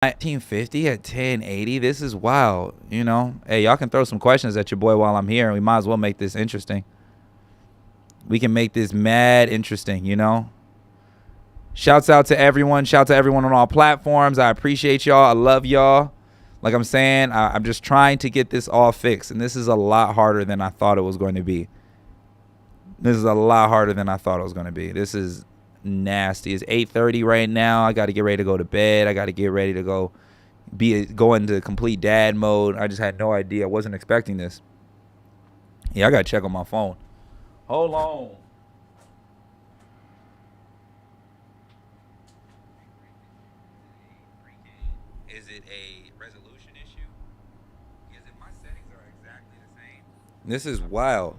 1950 at 1080. This is wild. You know, hey, y'all can throw some questions at your boy while I'm here, and we might as well make this interesting. We can make this mad interesting, you know. Shouts out to everyone. Shout out to everyone on all platforms. I appreciate y'all. I love y'all. Like I'm saying, I'm just trying to get this all fixed, and this is a lot harder than I thought it was going to be. This is a lot harder than I thought it was going to be. This is nasty. It's 8:30 right now. I got to get ready to go to bed. I got to get ready to go into complete dad mode. I just had no idea. I wasn't expecting this. Yeah, I got to check on my phone. Hold on. Is it a resolution issue? Because if my settings are exactly the same. This is wild.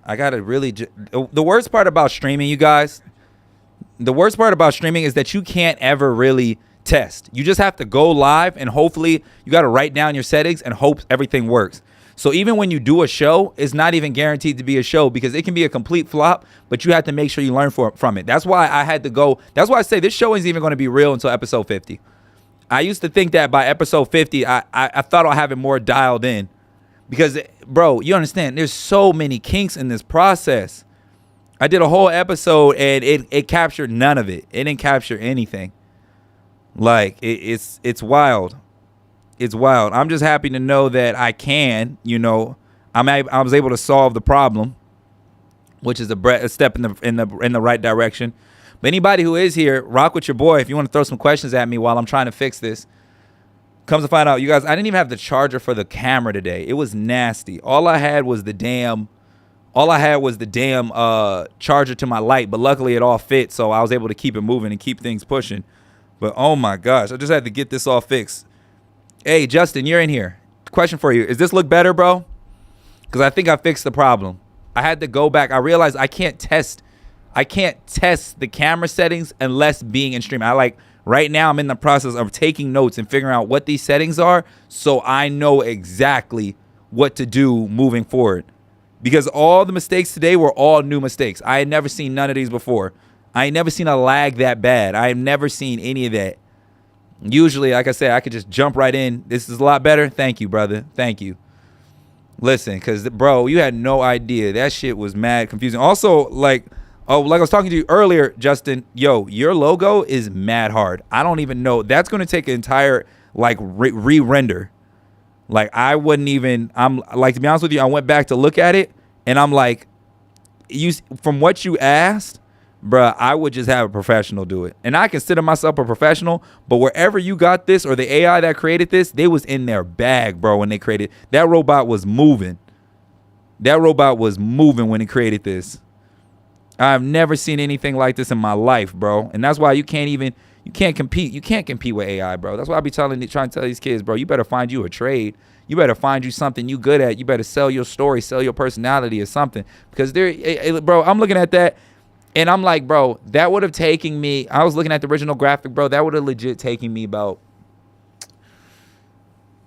I gotta really. The worst part about streaming, you guys. The worst part about streaming is that you can't ever really test. You just have to go live, and hopefully you got to write down your settings and hope everything works. So even when you do a show, it's not even guaranteed to be a show because it can be a complete flop, but you have to make sure you learn from it. That's why I had to go. That's why I say this show isn't even going to be real until episode 50. I used to think that by episode 50, I thought I'll have it more dialed in. Because, bro, you understand, there's so many kinks in this process. I did a whole episode, and it captured none of it. It didn't capture anything. Like, it's wild. It's wild. I'm just happy to know that I can, you know, I was able to solve the problem, which is a step in the right direction. But anybody who is here, rock with your boy. If you want to throw some questions at me while I'm trying to fix this. Comes to find out, you guys, I didn't even have the charger for the camera today. It was nasty. All I had was the damn charger to my light, but luckily it all fit, so I was able to keep it moving and keep things pushing. But oh my gosh, I just had to get this all fixed. Hey, Justin, you're in here. Question for you. Does this look better, bro? Because I think I fixed the problem. I had to go back. I realized I can't test the camera settings unless being in stream. Right now, I'm in the process of taking notes and figuring out what these settings are so I know exactly what to do moving forward. Because all the mistakes today were all new mistakes. I had never seen none of these before. I ain't never seen a lag that bad. I have never seen any of that. Usually, like I said, I could just jump right in. This is a lot better. Thank you, brother. Thank you. Listen, because, bro, you had no idea. That shit was mad confusing. Also, like I was talking to you earlier, Justin, yo, your logo is mad hard. I don't even know. That's going to take an entire, like, re-render. Like, I wouldn't even, to be honest with you, I went back to look at it, and I'm like, from what you asked, bruh, I would just have a professional do it. And I consider myself a professional, but wherever you got this or the AI that created this, they was in their bag, bro, when they created. That robot was moving. That robot was moving when it created this. I've never seen anything like this in my life, bro. And that's why you can't compete. You can't compete with AI, bro. That's why I be trying to tell these kids, bro, you better find you a trade. You better find you something you good at. You better sell your story, sell your personality or something. Because bro, I'm looking at that and I'm like, bro, that would have taken me. I was looking at the original graphic, bro. That would have legit taken me about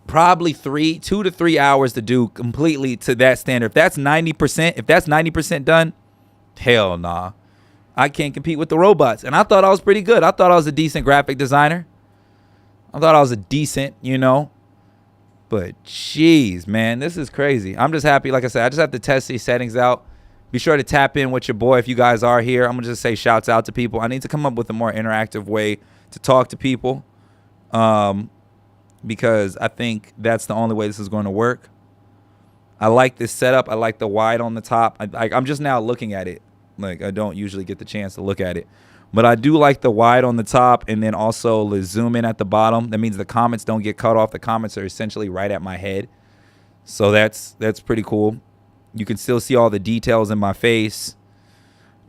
probably 2 to 3 hours to do completely to that standard. If that's 90% done, hell nah. I can't compete with the robots. And I thought I was pretty good. I thought I was a decent graphic designer. I thought I was a decent, you know. But jeez, man, this is crazy. I'm just happy. Like I said, I just have to test these settings out. Be sure to tap in with your boy if you guys are here. I'm going to just say shouts out to people. I need to come up with a more interactive way to talk to people. Because I think that's the only way this is going to work. I like this setup. I like the wide on the top. I'm just now looking at it. Like, I don't usually get the chance to look at it. But I do like the wide on the top and then also the zoom in at the bottom. That means the comments don't get cut off. The comments are essentially right at my head. So that's pretty cool. You can still see all the details in my face.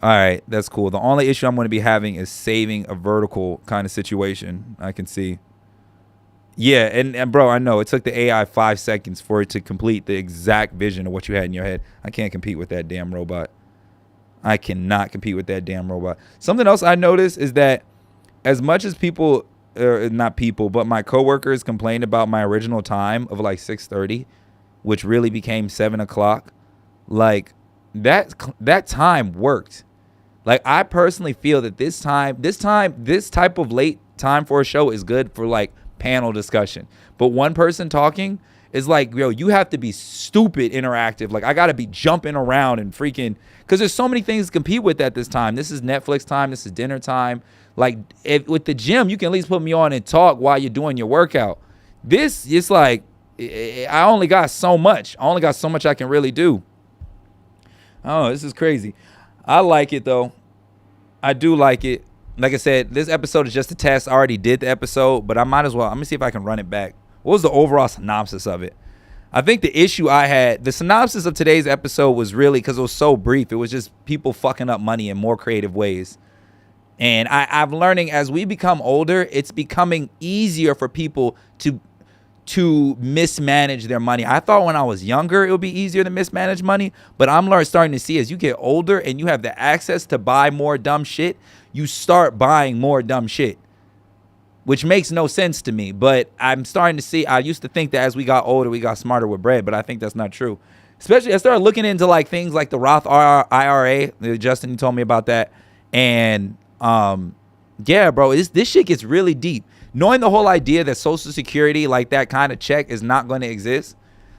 All right, that's cool. The only issue I'm going to be having is saving a vertical kind of situation. I can see. Yeah, and bro, I know. It took the AI 5 seconds for it to complete the exact vision of what you had in your head. I can't compete with that damn robot. I cannot compete with that damn robot. Something else I noticed is that as much as people, not people, but my coworkers complained about my original time of like 6:30, which really became 7 o'clock, like that time worked. Like I personally feel that this type of late time for a show is good for like panel discussion. But one person talking is like, yo, you have to be stupid interactive. Like I got to be jumping around and freaking, because there's so many things to compete with at this time. This is Netflix time. This is dinner time. Like with the gym, you can at least put me on and talk while you're doing your workout. This, it's like, I only got so much. I only got so much I can really do. Oh, this is crazy. I like it though. I do like it. Like I said, this episode is just a test. I already did the episode, but I might as well. I'm gonna see if I can run it back. What was the overall synopsis of it? I think the issue I had, the synopsis of today's episode was really, because it was so brief, it was just people fucking up money in more creative ways. And I'm learning as we become older, it's becoming easier for people to mismanage their money. I thought when I was younger, it would be easier to mismanage money, but I'm starting to see as you get older and you have the access to buy more dumb shit, you start buying more dumb shit, which makes no sense to me. But I'm starting to see, I used to think that as we got older, we got smarter with bread, but I think that's not true. Especially I started looking into like things like the Roth IRA. Justin, you told me about that. And yeah, bro, this shit gets really deep. Knowing the whole idea that Social Security, like that kind of check, is not going to exist.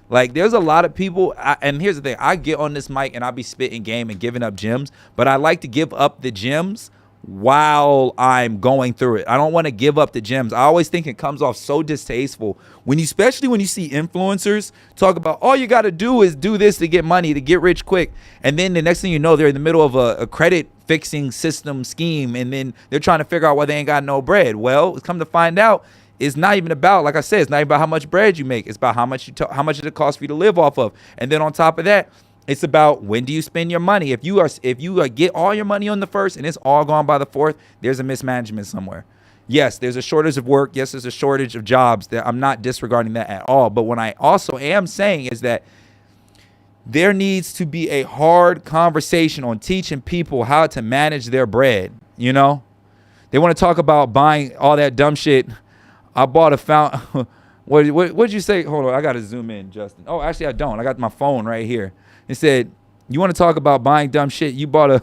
Like, there's a lot of people, and here's the thing. I get on this mic and I'll be spitting game and giving up gems, but I like to give up the gems while I'm going through it. I don't want to give up the gems. I always think it comes off so distasteful especially when you see influencers talk about all you got to do is do this to get money, to get rich quick. And then the next thing you know, they're in the middle of a credit fixing system scheme. And then they're trying to figure out why they ain't got no bread. Well, come to find out, it's not even about, like I said, it's not even about how much bread you make. It's about how much it costs for you to live off of. And then on top of that, it's about when do you spend your money. If you get all your money on the first and it's all gone by the fourth, there's a mismanagement somewhere. Yes, there's a shortage of work. Yes, there's a shortage of jobs. I'm not disregarding that at all. But what I also am saying is that there needs to be a hard conversation on teaching people how to manage their bread. You know, they want to talk about buying all that dumb shit. I bought a fountain. What'd you say? Hold on, I got to zoom in, Justin. Oh, actually, I don't. I got my phone right here. It said, you want to talk about buying dumb shit? You bought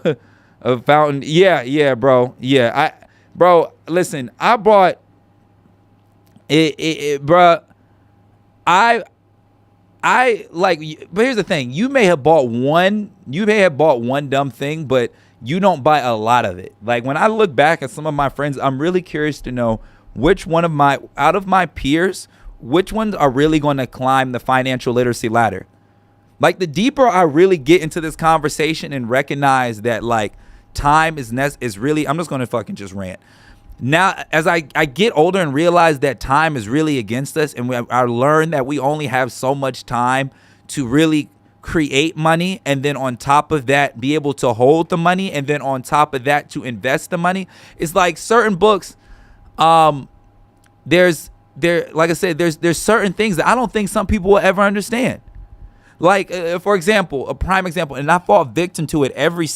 a fountain. Yeah, bro. Yeah, bro, listen, I bought it, bro. I like, but here's the thing. You may have bought one dumb thing, but you don't buy a lot of it. Like, when I look back at some of my friends, I'm really curious to know which one out of my peers, which ones are really going to climb the financial literacy ladder. Like, the deeper I really get into this conversation and recognize that, like, time is really, I'm just going to fucking just rant. Now, as I get older and realize that time is really against us, and I learn that we only have so much time to really create money, and then on top of that, be able to hold the money, and then on top of that, to invest the money. It's like certain books, like I said, there's certain things that I don't think some people will ever understand. Like, for example, a prime example, and I fall victim to it every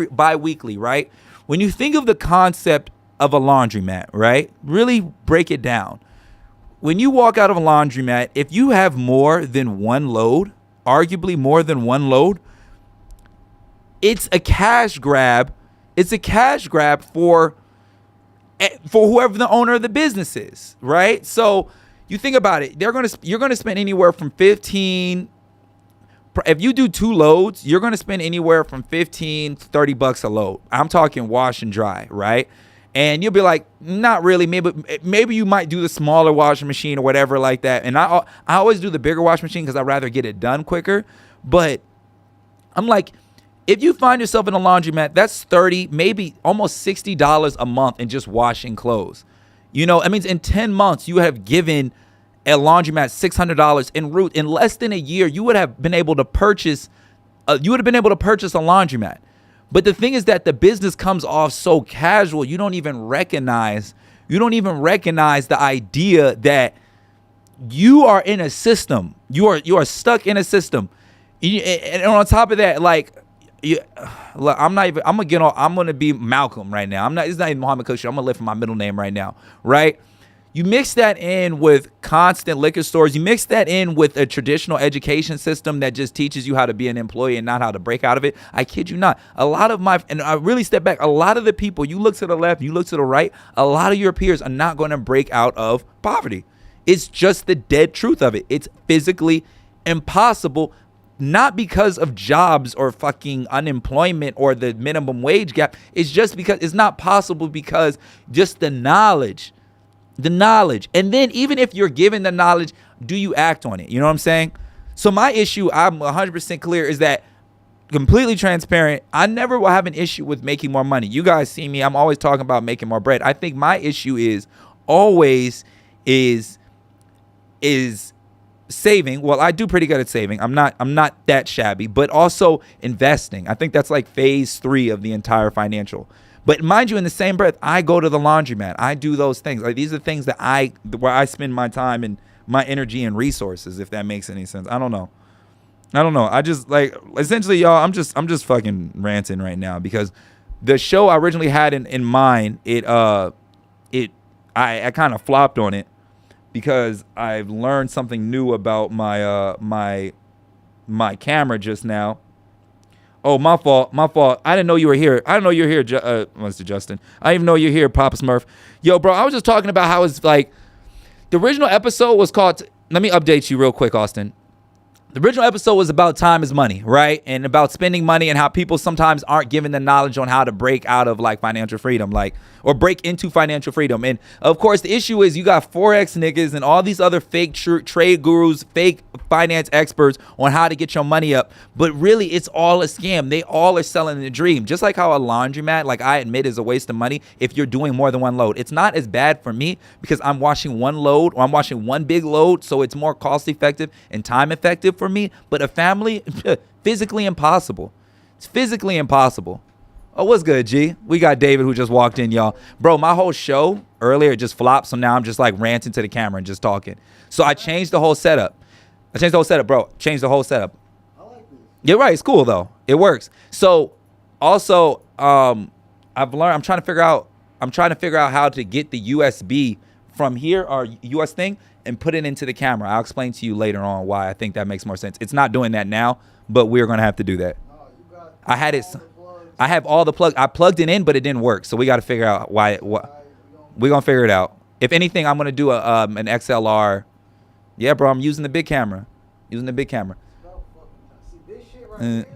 bi-weekly, right? When you think of the concept of a laundromat, right? Really break it down. When you walk out of a laundromat, if you have more than one load, arguably more than one load, it's a cash grab. It's a cash grab for whoever the owner of the business is, right? So you think about it. You're gonna spend anywhere from 15. If you do 2 loads, you're going to spend anywhere from $15 to $30 a load. I'm talking wash and dry, right? And you'll be like, not really. Maybe you might do the smaller washing machine or whatever like that. And I always do the bigger washing machine because I'd rather get it done quicker. But I'm like, if you find yourself in a laundromat, that's $30, maybe almost $60 a month in just washing clothes. You know, that means in 10 months, you have given a laundromat $600 in less than a year. You would have been able to purchase a laundromat. But the thing is that the business comes off so casual, you don't even recognize the idea that you are in a system. You are stuck in a system. And on top of that, like, look, I'm gonna be Malcolm right now. It's not even Mohammed Kushner. I'm gonna live for my middle name right now, right? You mix that in with constant liquor stores. You mix that in with a traditional education system that just teaches you how to be an employee and not how to break out of it. I kid you not. And I really step back, a lot of the people, you look to the left, you look to the right, a lot of your peers are not going to break out of poverty. It's just the dead truth of it. It's physically impossible, not because of jobs or fucking unemployment or the minimum wage gap. It's just because it's not possible, because just the knowledge. And then even if you're given the knowledge, do you act on it? You know what I'm saying? So my issue, I'm 100% clear, is that completely transparent. I never will have an issue with making more money. You guys see me. I'm always talking about making more bread. I think my issue is saving. Well, I do pretty good at saving. I'm not that shabby, but also investing. I think that's like phase 3 of the entire financial. But mind you, in the same breath, I go to the laundromat. I do those things. Like, these are things that where I spend my time and my energy and resources, if that makes any sense. I don't know. I just, like, essentially, y'all, I'm just fucking ranting right now, because the show I originally had in mind, I kind of flopped on it because I've learned something new about my camera just now. Oh, my fault. I didn't know you were here. Mr. Justin. I didn't even know you're here, Papa Smurf. Yo, bro, I was just talking about how it's like, the original episode was called, let me update you real quick, Austin. The original episode was about time is money, right? And about spending money, and how people sometimes aren't given the knowledge on how to break out of, like, financial freedom, like, or break into financial freedom. And of course, the issue is you got Forex niggas and all these other fake trade gurus, fake finance experts on how to get your money up. But really, it's all a scam. They all are selling the dream. Just like how a laundromat, like, I admit, is a waste of money if you're doing more than one load. It's not as bad for me because I'm washing one load, or I'm washing one big load, so it's more cost effective and time effective for me. But a family, physically impossible. It's physically impossible. Oh, what's good, G? We got David, who just walked in, y'all. Bro, my whole show earlier just flopped, so now I'm just like ranting to the camera and just talking. So I changed the whole setup. Bro. Changed the whole setup. I like this. You're right. It's cool, though. It works. So also, I've learned, I'm trying to figure out how to get the USB from here, our US thing, and put it into the camera. I'll explain to you later on why I think that makes more sense. It's not doing that now, but we're going to have to do that. No, you got I had it. I have all the plugs. I plugged it in, but it didn't work. So we got to figure out why. We're going to figure it out. If anything, I'm going to do an XLR. Yeah, bro, I'm using the big camera. See, this shit right here,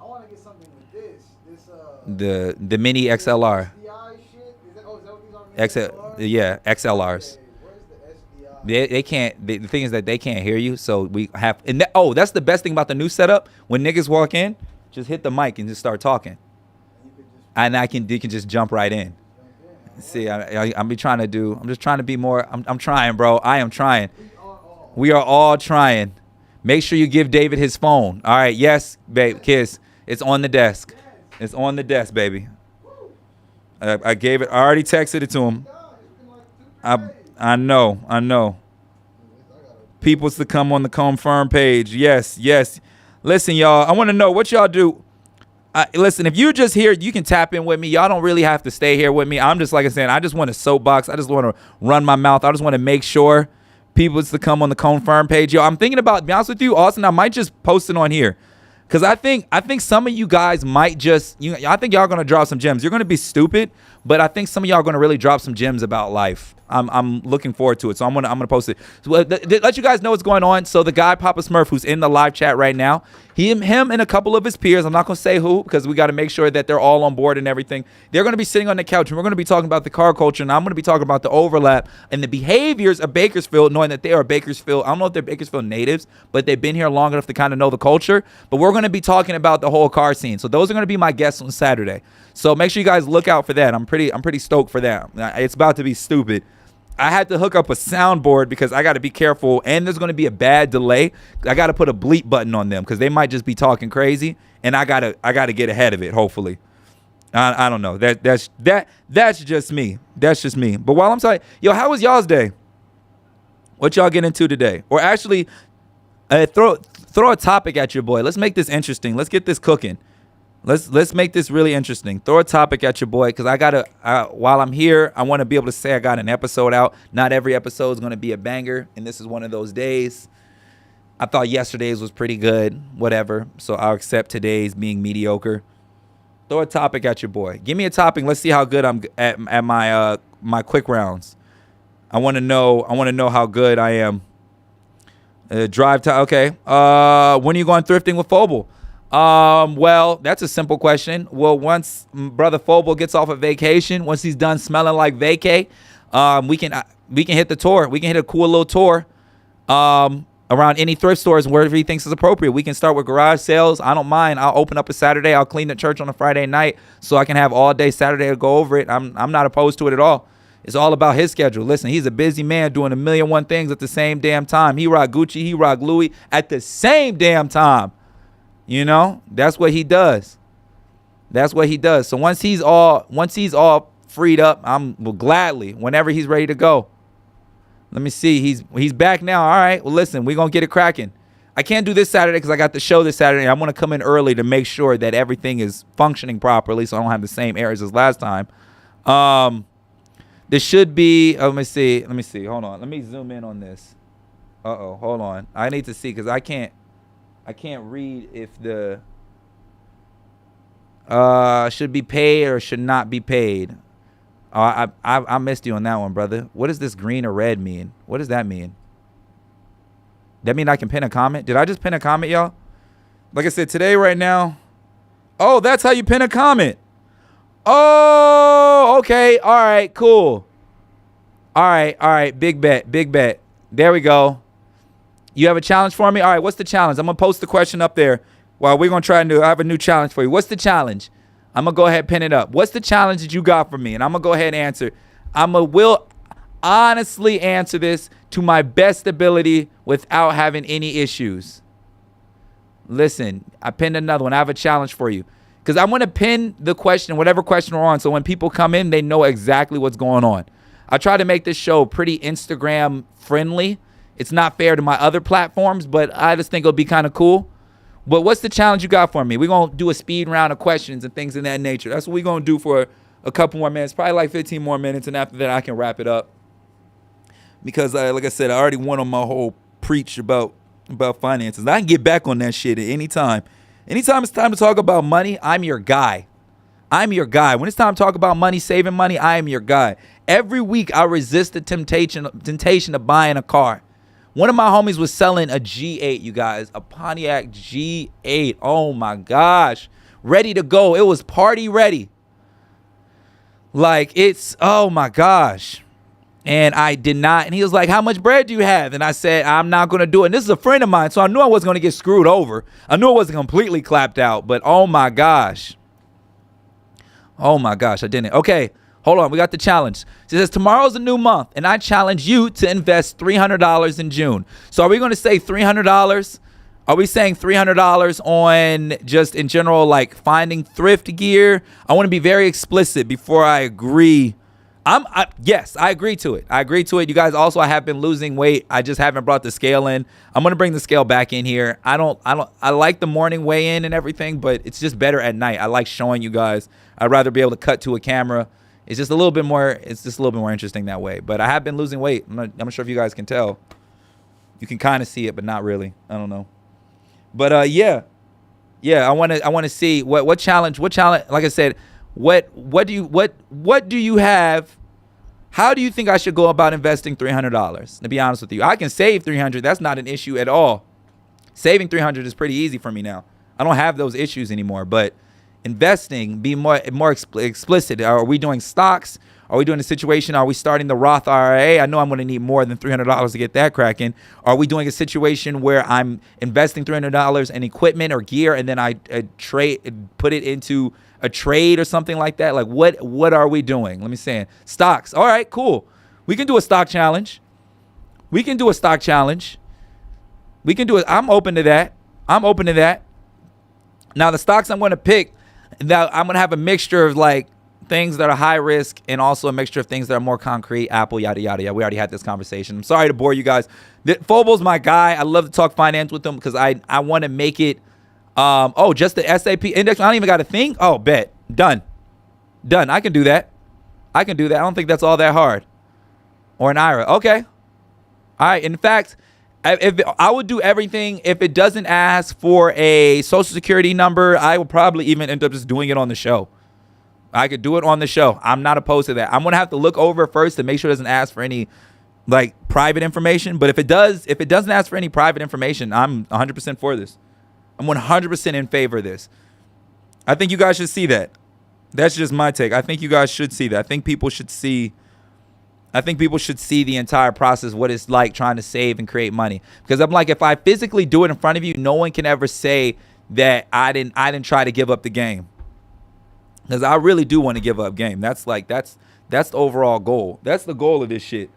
I want to get something with this. The mini XLR. SDI shit? Is that what these are? Yeah, XLRs. Okay, where's the SDI? They can't. The thing is that they can't hear you, so we have. That's the best thing about the new setup. When niggas walk in, just hit the mic and just start talking, and you can just jump right in. See, I'm trying to be more. I'm trying, bro. I am trying. We are all trying. Make sure you give David his phone. All right. Yes, babe. Kiss. It's on the desk. It's on the desk, baby. I gave it. I already texted it to him. I know. People's to come on the confirm page. Yes. Listen, y'all. I want to know what y'all do. Listen, if you're just here, you can tap in with me. Y'all don't really have to stay here with me. I'm just, like I said, I just want to soapbox. I just want to run my mouth. I just want to make sure people's to come on the confirm page. Yo, I'm thinking about, to be honest with you, Austin, I might just post it on here. Because I think some of you guys might just, I think y'all going to drop some gems. You're going to be stupid, but I think some of y'all are going to really drop some gems about life. I'm looking forward to it. So I'm gonna post it. So, let you guys know what's going on. So the guy, Papa Smurf, who's in the live chat right now, him and a couple of his peers, I'm not going to say who, because we got to make sure that they're all on board and everything. They're going to be sitting on the couch, and we're going to be talking about the car culture, and I'm going to be talking about the overlap and the behaviors of Bakersfield, knowing that they are Bakersfield. I don't know if they're Bakersfield natives, but they've been here long enough to kind of know the culture. But we're going to be talking about the whole car scene. So those are going to be my guests on Saturday. So make sure you guys look out for that. I'm pretty stoked for that. It's about to be stupid. I had to hook up a soundboard because I got to be careful, and there's going to be a bad delay. I got to put a bleep button on them because they might just be talking crazy, and I gotta get ahead of it. Hopefully, I don't know. That's just me. That's just me. But while I'm sorry, yo, how was y'all's day? What y'all get into today? Or actually, throw a topic at your boy. Let's make this interesting. Let's get this cooking. Let's make this really interesting. Throw a topic at your boy, because while I'm here, I want to be able to say I got an episode out. Not every episode is going to be a banger, and this is one of those days. I thought yesterday's was pretty good, whatever. So I'll accept today's being mediocre. Throw a topic at your boy. Give me a topic. Let's see how good I'm at my quick rounds. I want to know how good I am. Drive time. Okay. When are you going thrifting with Phobal? Well, that's a simple question. Well, once brother Phobal gets off of vacation, once he's done smelling like vacay, we can hit the tour. We can hit a cool little tour around any thrift stores wherever he thinks is appropriate. We can start with garage sales. I don't mind. I'll open up a Saturday. I'll clean the church on a Friday night so I can have all day Saturday to go over it. I'm not opposed to it at all. It's all about his schedule. Listen, he's a busy man doing 1,000,001 things at the same damn time. He rock Gucci, he rock Louis at the same damn time. You know, that's what he does. That's what he does. So once he's all freed up, will gladly, whenever he's ready to go. Let me see. He's back now. All right. Well, listen, we're going to get it cracking. I can't do this Saturday because I got the show this Saturday. I want to come in early to make sure that everything is functioning properly so I don't have the same errors as last time. This should be, let me see. Hold on. Let me zoom in on this. Hold on. I need to see because I can't read if the should be paid or should not be paid. I missed you on that one, brother. What does this green or red mean? What does that mean? That mean I can pin a comment? Did I just pin a comment, y'all? Like I said, today, right now. Oh, that's how you pin a comment. Oh, okay. All right, cool. All right. Big bet. There we go. You have a challenge for me? All right, what's the challenge? I'm going to post the question up there. Well, we're going to try and I have a new challenge for you. What's the challenge? I'm going to go ahead and pin it up. What's the challenge that you got for me? And I'm going to go ahead and answer. Will honestly answer this to my best ability without having any issues. Listen, I pinned another one. I have a challenge for you. Because I want to pin the question, whatever question we're on, so when people come in, they know exactly what's going on. I try to make this show pretty Instagram friendly. It's not fair to my other platforms, but I just think it'll be kind of cool. But what's the challenge you got for me? We're going to do a speed round of questions and things of that nature. That's what we're going to do for a couple more minutes, probably like 15 more minutes, and after that I can wrap it up. Because, like I said, I already went on my whole preach about finances. I can get back on that shit at any time. Anytime it's time to talk about money, I'm your guy. When it's time to talk about money, saving money, I am your guy. Every week I resist the temptation of buying a car. One of my homies was selling a G8, you guys, a Pontiac G8. Oh my gosh. Ready to go. It was party ready. Like oh my gosh. And I did not. And he was like, how much bread do you have? And I said, I'm not going to do it. And this is a friend of mine, so I knew I wasn't going to get screwed over. I knew it wasn't completely clapped out. But oh my gosh. I didn't. Okay, hold on. We got the challenge. It says tomorrow's a new month, and I challenge you to invest $300 in June. So are we going to say $300? Are we saying $300 on just in general, like finding thrift gear? I want to be very explicit before I agree. Yes, I agree to it. You guys, also, I have been losing weight. I just haven't brought the scale in. I'm going to bring the scale back in here. I like the morning weigh in and everything, but it's just better at night. I like showing you guys. I'd rather be able to cut to a camera. It's just a little bit more interesting that way. But I have been losing weight. I'm not sure if you guys can tell. You can kind of see it, but not really. I don't know. But yeah. I want to see what challenge, like I said, what do you have? How do you think I should go about investing $300? To be honest with you, I can save $300. That's not an issue at all. Saving $300 is pretty easy for me now. I don't have those issues anymore. But investing, be more explicit. Are we doing stocks? Are we doing a situation? Are we starting the Roth IRA? I know I'm going to need more than $300 to get that cracking. Are we doing a situation where I'm investing $300 in equipment or gear, and then I put it into a trade or something like that? Like what are we doing? Let me say stocks. All right, cool. We can do a stock challenge. We can do it. I'm open to that. Now the stocks I'm going to pick, now I'm going to have a mixture of like things that are high risk and also a mixture of things that are more concrete. Apple, yada, yada, yada. We already had this conversation. I'm sorry to bore you guys. Phobal's my guy. I love to talk finance with him because I want to make it Oh, just the SAP index. I don't even got to think. Oh, bet. Done. I can do that. I don't think that's all that hard. Or an IRA. Okay. All right. In fact, if I would do everything, if it doesn't ask for a social security number, I will probably even end up just doing it on the show. I could do it on the show. I'm not opposed to that. I'm going to have to look over it first to make sure it doesn't ask for any like private information. But if it doesn't ask for any private information, I'm 100% for this. I'm 100% in favor of this. I think you guys should see that. That's just my take. I think you guys should see that. I think people should see the entire process, what it's like trying to save and create money. Because I'm like, if I physically do it in front of you, no one can ever say that I didn't try to give up the game. Because I really do want to give up game. That's the overall goal. That's the goal of this shit.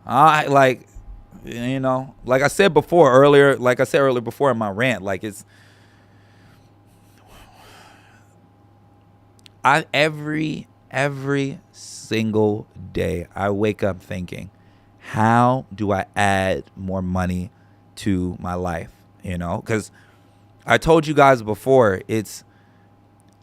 Like I said earlier before in my rant, like every single day I wake up thinking, how do I add more money to my life? Because I told you guys before, it's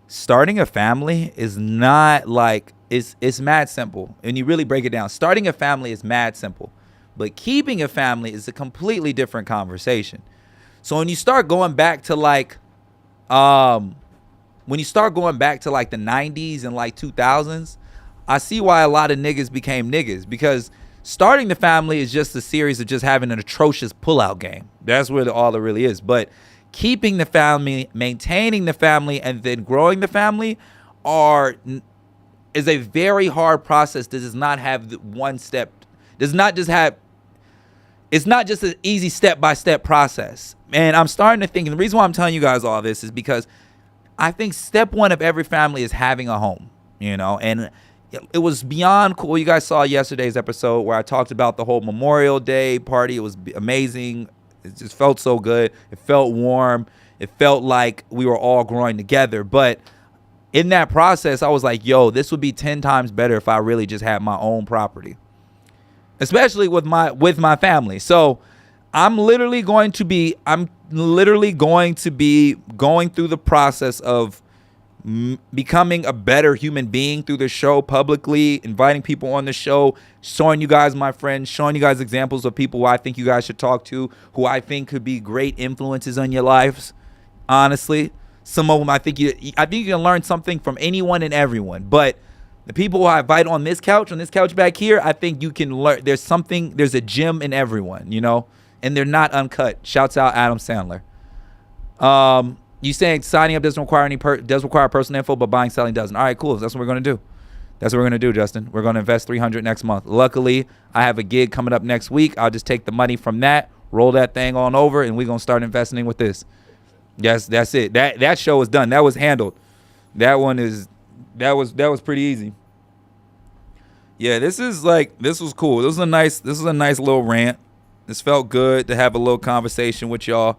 starting a family is not like it's mad simple. And you really break it down. Starting a family is mad simple, but keeping a family is a completely different conversation. So when you start going back to like the 90s and like 2000s, I see why a lot of niggas became niggas, because starting the family is just a series of just having an atrocious pullout game. That's where all it really is. But keeping the family, maintaining the family, and then growing the family is a very hard process that does not have one step. It's not just an easy step-by-step process. And I'm starting to think, and the reason why I'm telling you guys all this is because I think step one of every family is having a home, and it was beyond cool. You guys saw yesterday's episode where I talked about the whole Memorial Day party. It was amazing. It just felt so good. It felt warm. It felt like we were all growing together. But in that process, I was like, yo, this would be 10 times better if I really just had my own property, especially with my family. So I'm literally going to be going through the process of becoming a better human being through the show, publicly inviting people on the show, showing you guys my friends, showing you guys examples of people who I think you guys should talk to, who I think could be great influences on your lives. Honestly, some of them I think you can learn something from anyone and everyone. But the people who I invite on this couch back here, I think you can learn. There's a gem in everyone, and they're not uncut. Shouts out Adam Sandler. You saying signing up doesn't require personal info, but buying, selling doesn't. All right, cool. That's what we're going to do. Justin. We're going to invest $300 next month. Luckily, I have a gig coming up next week. I'll just take the money from that, roll that thing on over, and we're going to start investing with this. Yes, that's it. That show is done. That was handled. That was pretty easy. Yeah, this was cool. This was a nice little rant. This felt good to have a little conversation with y'all.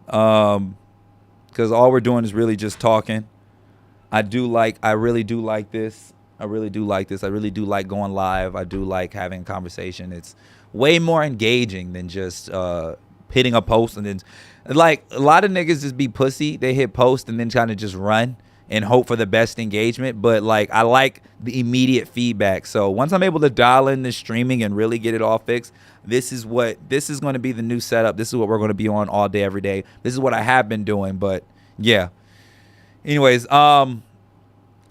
Because all we're doing is really just talking. I really do like this. I really do like going live. I do like having a conversation. It's way more engaging than just hitting a post and then, like, a lot of niggas just be pussy. They hit post and then kind of just run and hope for the best engagement. But like, I like the immediate feedback. So once I'm able to dial in the streaming and really get it all fixed, this is going to be the new setup. This is what we're going to be on all day, every day. This is what I have been doing. But yeah. Anyways, I'm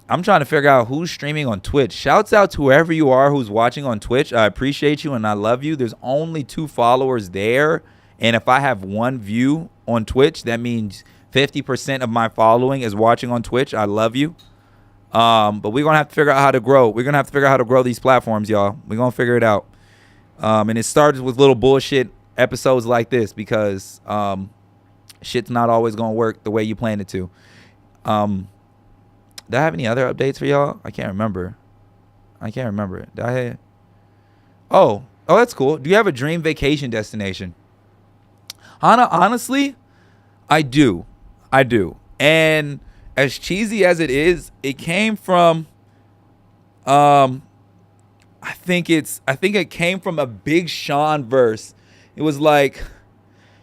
trying to figure out who's streaming on Twitch. Shouts out to whoever you are who's watching on Twitch. I appreciate you and I love you. There's only 2 followers there. And if I have 1 view on Twitch, that means 50% of my following is watching on Twitch. I love you. But we're going to have to figure out how to grow. We're going to have to figure out how to grow these platforms, y'all. We're going to figure it out. And it started with little bullshit episodes like this because shit's not always going to work the way you planned it to. Did I have any other updates for y'all? I can't remember. Did I have? Oh, that's cool. Do you have a dream vacation destination? Honestly, I do. And as cheesy as it is, it came from I think it came from a Big Sean verse. It was like,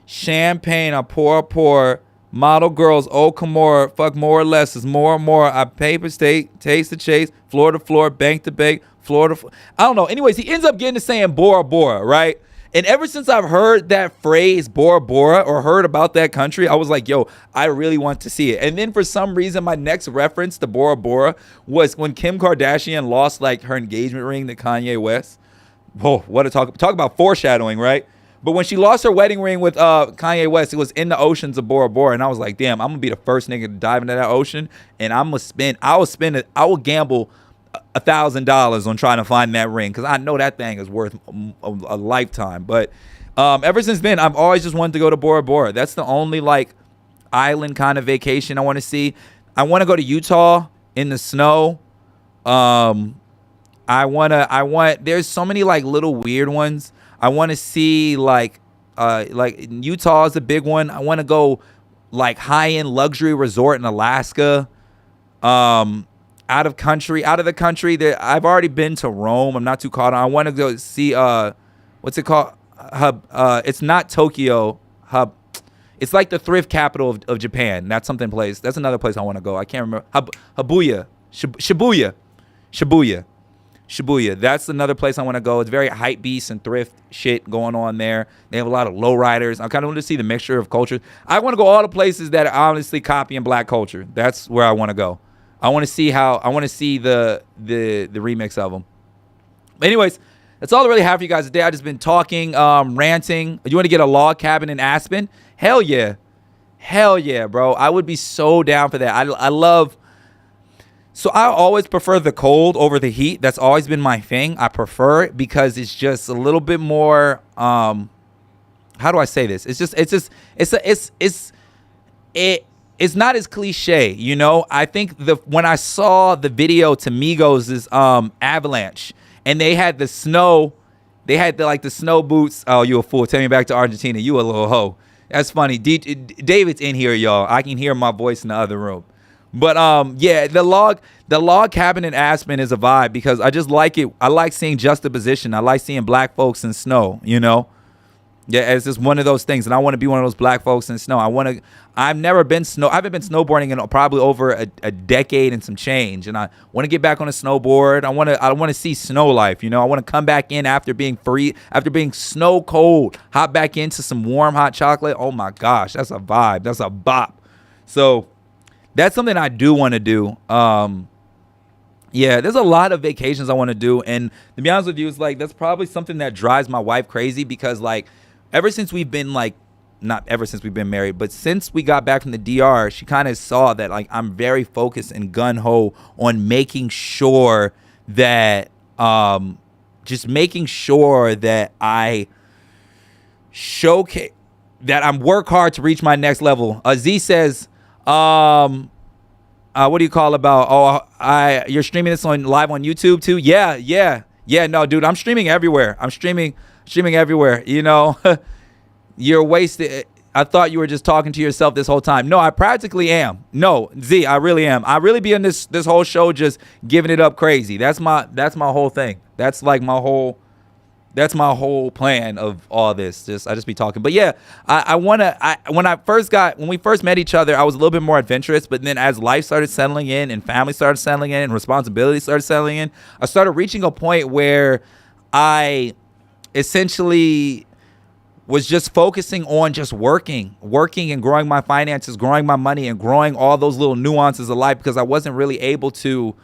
champagne I pour, Model girls, oh, Kimura, fuck more or less is more and more. I paper state, taste the chase, floor to floor, bank to bank, floor to floor. I don't know. Anyways, he ends up getting to saying Bora Bora, right? And ever since I've heard that phrase Bora Bora or heard about that country, I was like, yo, I really want to see it. And then for some reason, my next reference to Bora Bora was when Kim Kardashian lost like her engagement ring to Kanye West. Whoa, what a talk about foreshadowing, right? But when she lost her wedding ring with Kanye West, it was in the oceans of Bora Bora. And I was like, damn, I'm going to be the first nigga to dive into that ocean. And I will gamble $1,000 on trying to find that ring because I know that thing is worth a lifetime. But ever since then, I've always just wanted to go to Bora Bora. That's the only like island kind of vacation I want to see. I want to go to Utah in the snow. There's so many like little weird ones. I want to see like Utah is a big one. I want to go like high-end luxury resort in Alaska. Out of the country that I've already been to Rome. I'm not too caught on. I want to go see what's it called? It's not Tokyo. It's like the thrift capital of Japan. That's another place I want to go. I can't remember. Shibuya. That's another place I want to go. It's very hype beast and thrift shit going on there. They have a lot of lowriders. I kind of want to see the mixture of cultures. I want to go all the places that are honestly copying black culture. That's where I want to go. I want to see the remix of them. But anyways, that's all I really have for you guys today. I just been talking, ranting. You want to get a log cabin in Aspen? Hell yeah, bro. I would be so down for that. I love. So I always prefer the cold over the heat. That's always been my thing. I prefer it because it's just a little bit more. How do I say this? It's not as cliche, you know. I think when I saw the video to Migos' Avalanche, and they had the snow, the snow boots. Oh, you a fool! Take me back to Argentina. You a little hoe. That's funny. David's in here, y'all. I can hear my voice in the other room. But yeah, the log cabin in Aspen is a vibe because I just like it. I like seeing juxtaposition. I like seeing black folks in snow, you know. Yeah, it's just one of those things, and I want to be one of those black folks in snow. I haven't been snowboarding in probably over a decade and some change, and I want to get back on a snowboard. I want to see snow life, you know. I want to come back in after being snow cold, hop back into some warm hot chocolate. Oh my gosh, that's a vibe. That's a bop. So that's something I do want to do. Yeah, there's a lot of vacations I want to do, and to be honest with you, it's like that's probably something that drives my wife crazy because like. Ever since we've been not ever since we've been married, but since we got back from the DR, she kind of saw that like I'm very focused and gun-ho on making sure that making sure that I showcase that I'm work hard to reach my next level. Z says, what do you call about? You're streaming this live on YouTube too? Yeah. No, dude, I'm streaming everywhere. I'm streaming everywhere, you know. You're wasted. I thought you were just talking to yourself this whole time. No, I practically am. No, Z, I really am. I really be in this whole show just giving it up crazy. That's my whole thing. That's like my whole plan of all this. I just be talking. But yeah, when we first met each other, I was a little bit more adventurous, but then as life started settling in and family started settling in and responsibility started settling in, I started reaching a point where I essentially was just focusing on just working and growing my finances, growing my money, and growing all those little nuances of life because I wasn't really able to.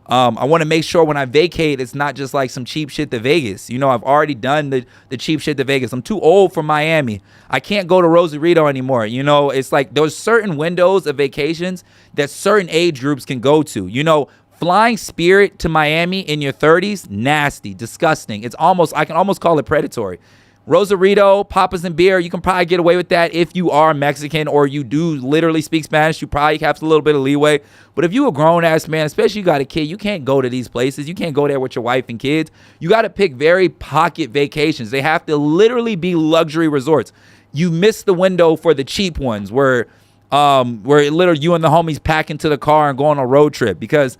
I want to make sure when I vacate, it's not just like some cheap shit to Vegas. You know, I've already done the cheap shit to Vegas. I'm too old for Miami. I can't go to Rosarito anymore. You know, it's like there's certain windows of vacations that certain age groups can go to. You know, flying Spirit to Miami in your 30s, nasty, disgusting. I can almost call it predatory. Rosarito, Papas and beer, you can probably get away with that if you are Mexican or you do literally speak Spanish. You probably have a little bit of leeway. But if you a grown-ass man, especially you got a kid, you can't go to these places. You can't go there with your wife and kids. You got to pick very pocket vacations. They have to literally be luxury resorts. You miss the window for the cheap ones where literally you and the homies pack into the car and go on a road trip because,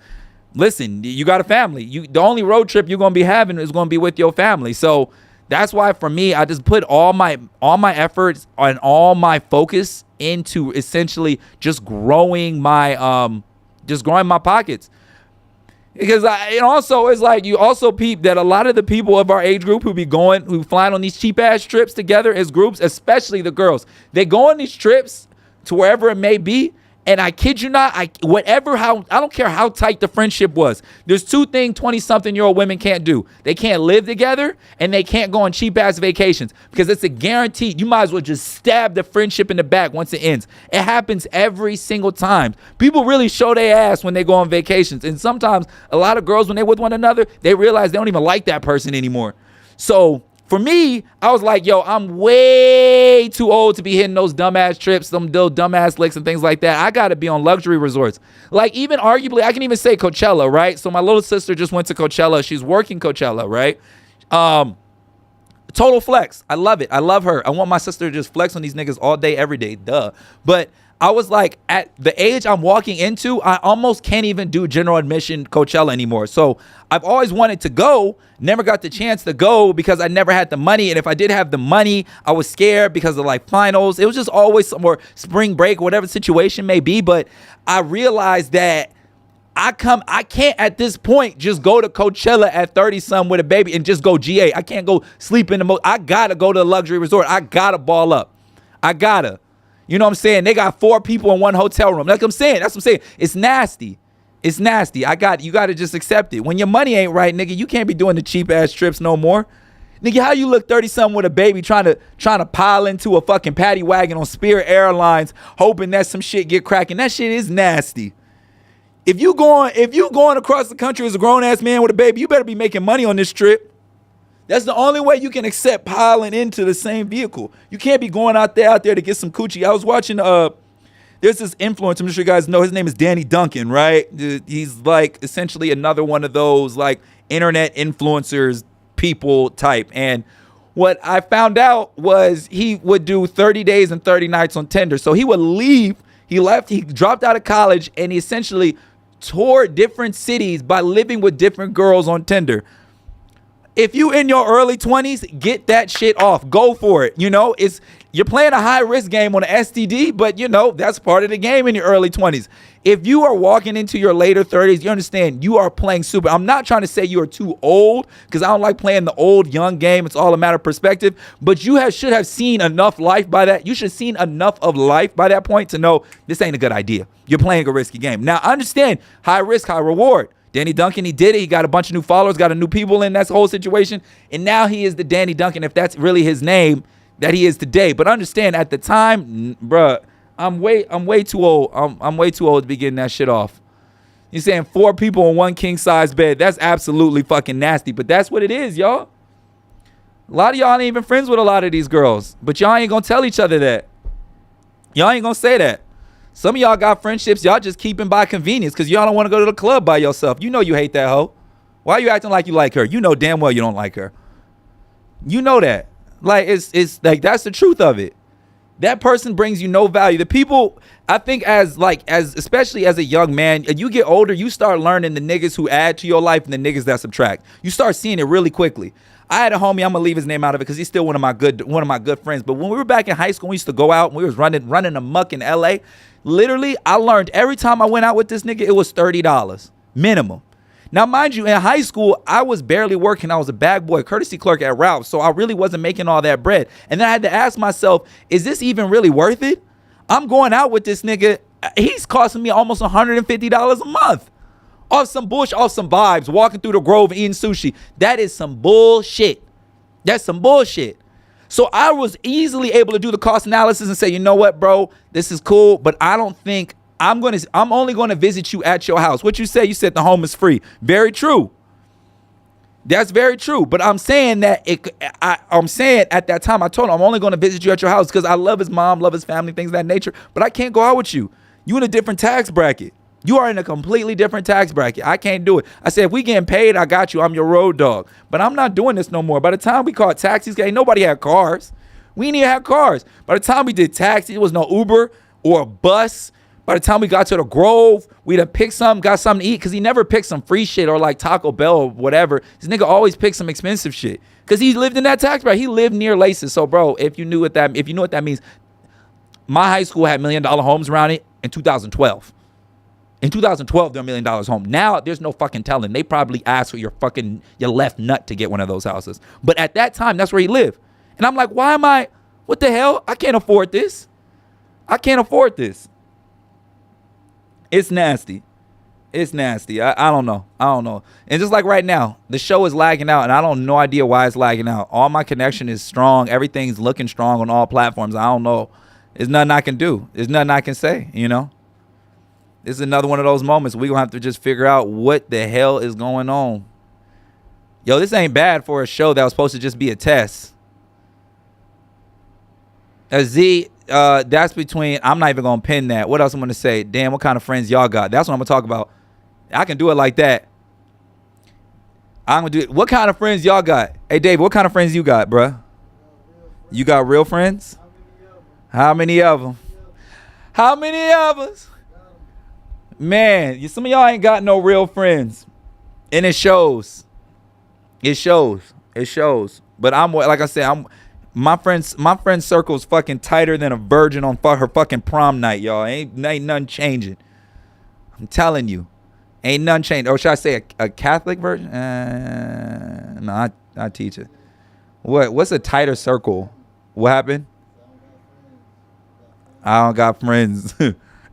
listen, you got a family. The only road trip you're going to be having is going to be with your family. So That's why for me, I just put all my efforts and all my focus into essentially just growing my pockets. Because it also is like, you also peep that a lot of the people of our age group who flying on these cheap ass trips together as groups, especially the girls, they go on these trips to wherever it may be. And I kid you not, I don't care how tight the friendship was. There's two things 20-something-year-old women can't do. They can't live together, and they can't go on cheap-ass vacations, because it's a guarantee. You might as well just stab the friendship in the back once it ends. It happens every single time. People really show their ass when they go on vacations. And sometimes a lot of girls, when they're with one another, they realize they don't even like that person anymore. So for me, I was like, yo, I'm way too old to be hitting those dumbass trips, those dumbass licks and things like that. I got to be on luxury resorts. Like, even arguably, I can even say Coachella, right? So my little sister just went to Coachella. She's working Coachella, right? Total flex. I love it. I love her. I want my sister to just flex on these niggas all day, every day. Duh. But I was like, at the age I'm walking into, I almost can't even do general admission Coachella anymore. So I've always wanted to go, never got the chance to go because I never had the money. And if I did have the money, I was scared because of like finals. It was just always somewhere, spring break, whatever the situation may be. But I realized that I can't at this point just go to Coachella at 30-something with a baby and just go GA. I can't go sleep in the I gotta go to a luxury resort. I gotta ball up. I gotta. You know what I'm saying? They got 4 people in one hotel room. Like I'm saying, that's what I'm saying. It's nasty. It's nasty. You got to just accept it. When your money ain't right, nigga, you can't be doing the cheap ass trips no more. Nigga, how you look 30-something with a baby trying to pile into a fucking paddy wagon on Spirit Airlines, hoping that some shit get cracking? That shit is nasty. If you going across the country as a grown ass man with a baby, you better be making money on this trip. That's the only way you can accept piling into the same vehicle. You can't be going out there to get some coochie. I was watching, there's this influencer, I'm sure you guys know, his name is Danny Duncan, right? He's like essentially another one of those like internet influencers people type. And what I found out was he would do 30 days and 30 nights on Tinder. So he would leave, he dropped out of college, and he essentially toured different cities by living with different girls on Tinder. If you in your early 20s, get that shit off. Go for it. You know, you're playing a high risk game on an STD, but you know, that's part of the game in your early 20s. If you are walking into your later 30s, you understand you are playing super. I'm not trying to say you are too old, because I don't like playing the old young game. It's all a matter of perspective, but you should have seen enough life by that. You should have seen enough of life by that point to know this ain't a good idea. You're playing a risky game. Now, I understand high risk, high reward. Danny Duncan, he did it. He got a bunch of new followers, got a new people in that whole situation. And now he is the Danny Duncan, if that's really his name, that he is today. But understand, at the time, bruh, I'm way too old. I'm way too old to be getting that shit off. You're saying 4 people in one king size bed. That's absolutely fucking nasty. But that's what it is, y'all. A lot of y'all ain't even friends with a lot of these girls. But y'all ain't gonna tell each other that. Y'all ain't gonna say that. Some of y'all got friendships y'all just keeping by convenience because y'all don't want to go to the club by yourself. You know you hate that hoe. Why are you acting like you like her? You know damn well you don't like her. You know that. Like, it's like, that's the truth of it. That person brings you no value. The people, I think, especially as a young man, you get older, you start learning the niggas who add to your life and the niggas that subtract. You start seeing it really quickly. I had a homie, I'm gonna leave his name out of it because he's still one of my good friends. But when we were back in high school, we used to go out and we was running amok in LA. Literally, I learned every time I went out with this nigga, it was $30 minimum. Now, mind you, in high school, I was barely working. I was a bag boy, courtesy clerk at Ralph's, so I really wasn't making all that bread. And then I had to ask myself, is this even really worth it? I'm going out with this nigga. He's costing me almost $150 a month. Off some bullshit, off some vibes, walking through the Grove eating sushi. That is some bullshit. That's some bullshit. So I was easily able to do the cost analysis and say, you know what, bro, this is cool, but I don't think I'm only going to visit you at your house. What you say? You said the home is free. Very true. That's very true. But I'm saying that I'm saying at that time, I told him I'm only going to visit you at your house because I love his mom, love his family, things of that nature. But I can't go out with you. You in a different tax bracket. You are in a completely different tax bracket. I can't do it. I said, if we getting paid, I got you. I'm your road dog. But I'm not doing this no more. By the time we called taxis, ain't nobody had cars. We didn't even have cars. By the time we did taxis, there was no Uber or a bus. By the time we got to the Grove, we'd have picked something, got something to eat, because he never picked some free shit or like Taco Bell or whatever. This nigga always picked some expensive shit. Because he lived in that tax bracket. He lived near Laces. So, bro, if you knew what that means, my high school had $1 million homes around it in 2012. In 2012, they're $1 million home. Now, there's no fucking telling. They probably asked for your left nut to get one of those houses. But at that time, that's where he lived. And I'm like, what the hell? I can't afford this. I can't afford this. It's nasty. It's nasty. I don't know. And just like right now, the show is lagging out, and I don't no idea why it's lagging out. All my connection is strong. Everything's looking strong on all platforms. I don't know. There's nothing I can do. There's nothing I can say, you know? This is another one of those moments we're going to have to just figure out what the hell is going on. Yo, this ain't bad for a show that was supposed to just be a test. That's between, I'm not even going to pin that. What else I'm going to say? Damn, what kind of friends y'all got? That's what I'm going to talk about. I can do it like that. I'm going to do it. What kind of friends y'all got? Hey, Dave, what kind of friends you got, bruh? You got real friends? How many of them? How many of us? Man, some of y'all ain't got no real friends. And it shows. It shows. But I'm, like I said, my friend circle's fucking tighter than a virgin on her fucking prom night, y'all. Ain't nothing changing. I'm telling you. Ain't nothing changing. Or should I say a Catholic virgin? No, I teach it. What's a tighter circle? What happened? I don't got friends.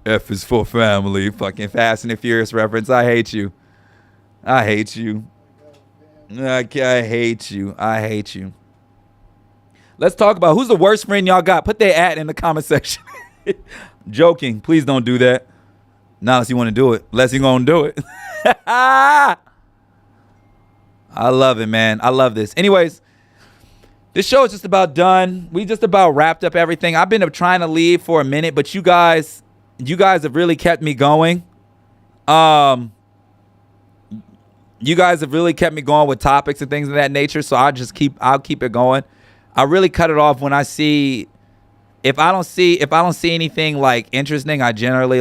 F is for family. Fucking Fast and the Furious reference. I hate you. I hate you. Let's talk about who's the worst friend y'all got. Put their at in the comment section. Joking. Please don't do that. Not unless you want to do it. Unless you're going to do it. I love it, man. I love this. Anyways, this show is just about done. We just about wrapped up everything. I've been trying to leave for a minute, but you guys have really kept me going. You guys have really kept me going with topics and things of that nature. So I'll keep it going. I really cut it off when I see, if I don't see anything like interesting, I generally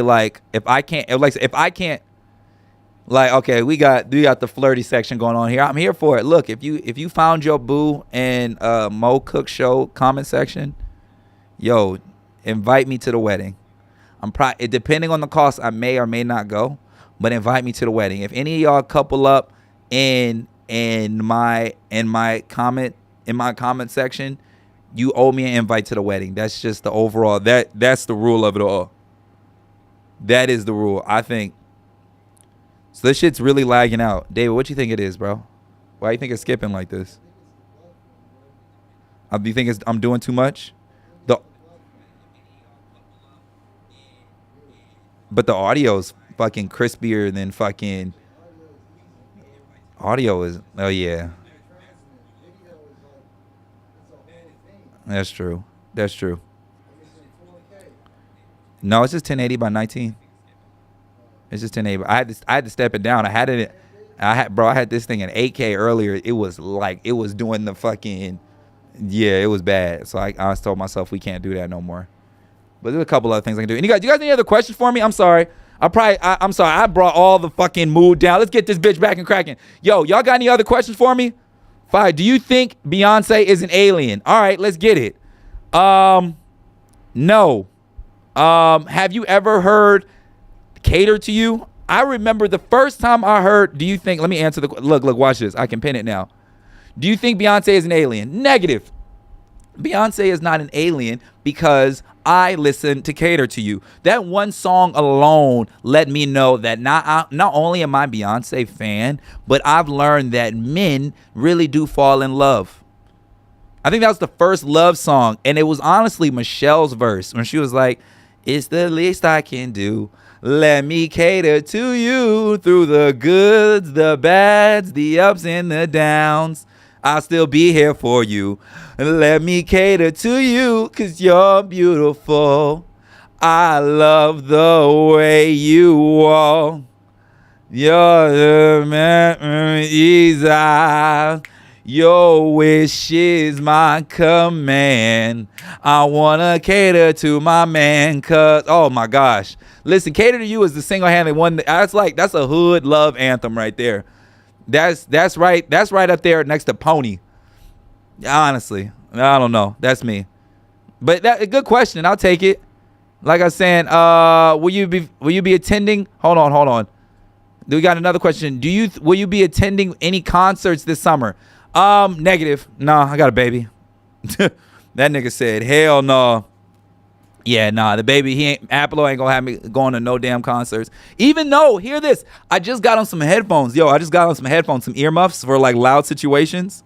if I can't, okay, we got the flirty section going on here. I'm here for it. Look, if you found your boo in Mo Cook Show comment section, yo, invite me to the wedding. Depending on the cost, I may or may not go, but invite me to the wedding. If any of y'all couple up in my comment section, you owe me an invite to the wedding. That's just the overall, that's the rule of it all. That is the rule, I think. So this shit's really lagging out. David, what you think it is, bro? Why you think it's skipping like this? Do you think I'm doing too much? But the audio's fucking crispier than fucking audio is. Oh yeah. That's true. No, it's just 1080 by 19. It's just 1080. I had to step it down. I had this thing in 8K earlier. It was doing the fucking, yeah, it was bad. So I told myself we can't do that no more. But there's a couple other things I can do. And you guys any other questions for me? I'm sorry. I'm sorry. I brought all the fucking mood down. Let's get this bitch back and cracking. Yo, y'all got any other questions for me? Fine. Do you think Beyonce is an alien? All right, let's get it. No. Have you ever heard Cater to You? I remember the first time I heard, do you think, let me answer look, watch this. I can pin it now. Do you think Beyonce is an alien? Negative. Beyonce is not an alien because I listen to Cater to You. That one song alone let me know that not only am I a Beyonce fan, but I've learned that men really do fall in love. I think that was the first love song, and it was honestly Michelle's verse when she was like, "It's the least I can do. Let me cater to you through the goods, the bads, the ups and the downs. I'll still be here for you. Let me cater to you, 'cause you're beautiful. I love the way you walk. You're the memories your wish is my command. I wanna cater to my man, 'cause," oh my gosh. Listen, Cater to You is the single-handed one. That's a hood love anthem right there. That's right up there next to Pony. Honestly, I don't know. That's me. But that a good question. I'll take it. Like I was saying, will you be attending? Hold on. We got another question. Will you be attending any concerts this summer? Negative. No, I got a baby. That nigga said, hell no. Yeah, nah, the baby, Apple ain't gonna have me going to no damn concerts. Even though, hear this, I just got on some headphones. Some earmuffs for like loud situations.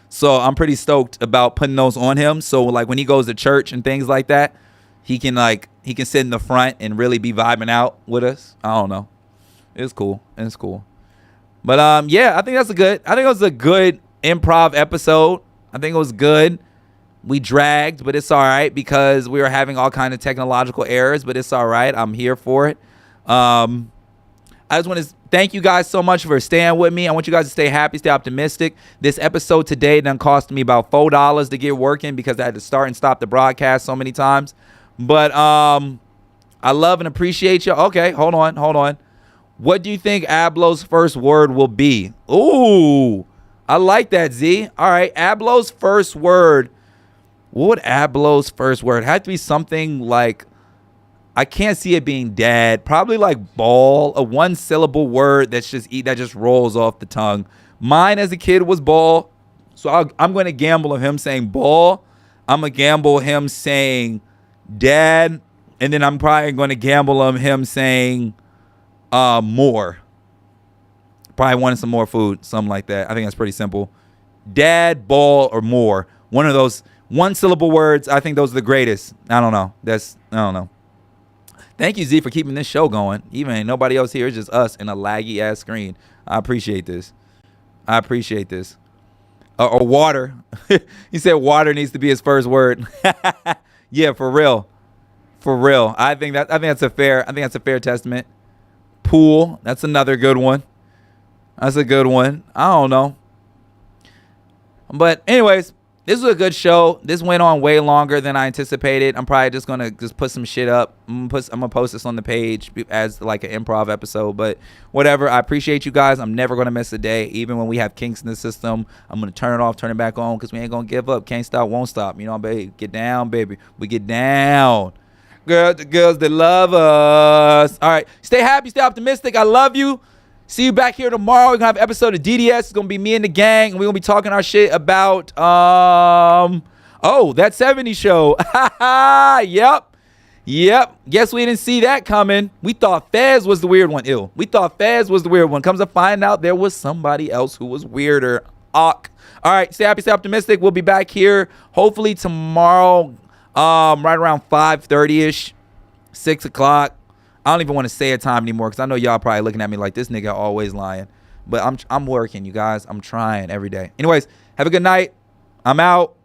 So I'm pretty stoked about putting those on him. So like when he goes to church and things like that, he can sit in the front and really be vibing out with us. I don't know. It's cool. But yeah, I think it was a good improv episode. I think it was good. We dragged, but it's all right because we were having all kind of technological errors, but it's all right. I'm here for it. I just want to thank you guys so much for staying with me. I want you guys to stay happy, stay optimistic. This episode today done cost me about $4 to get working because I had to start and stop the broadcast so many times. But I love and appreciate you. Okay, hold on. What do you think Ablo's first word will be? Ooh, I like that, Z. All right, Ablo's first word. What would Ablo's first word? It had to be something like, I can't see it being dad. Probably like ball, a one syllable word that just rolls off the tongue. Mine as a kid was ball. So I'm going to gamble on him saying ball. I'm going to gamble him saying dad. And then I'm probably going to gamble on him saying more. Probably wanting some more food, something like that. I think that's pretty simple. Dad, ball, or more. One of those one syllable words. I think those are the greatest. I don't know. I don't know. Thank you, Z, for keeping this show going. Even ain't nobody else here. It's just us and a laggy ass screen. I appreciate this. Or water. He said water needs to be his first word. Yeah, for real. I think that's a fair testament. Pool. That's another good one. That's a good one. I don't know. But anyways, this was a good show. This went on way longer than I anticipated. I'm probably just gonna put some shit up. I'm gonna post this on the page as like an improv episode. But whatever. I appreciate you guys. I'm never gonna miss a day, even when we have kinks in the system. I'm gonna turn it off, turn it back on, because we ain't gonna give up. Can't stop, won't stop. You know, baby. Get down, baby. We get down. Girls that love us. All right. Stay happy. Stay optimistic. I love you. See you back here tomorrow. We're going to have an episode of DDS. It's going to be me and the gang. And we're going to be talking our shit about, that 70s show. Yep. Guess we didn't see that coming. We thought Fez was the weird one. Comes to find out there was somebody else who was weirder. All right. Stay happy, stay optimistic. We'll be back here hopefully tomorrow, right around 5:30ish, 6 o'clock. I don't even want to say a time anymore because I know y'all probably looking at me like this nigga always lying. But I'm working, you guys. I'm trying every day. Anyways, have a good night. I'm out.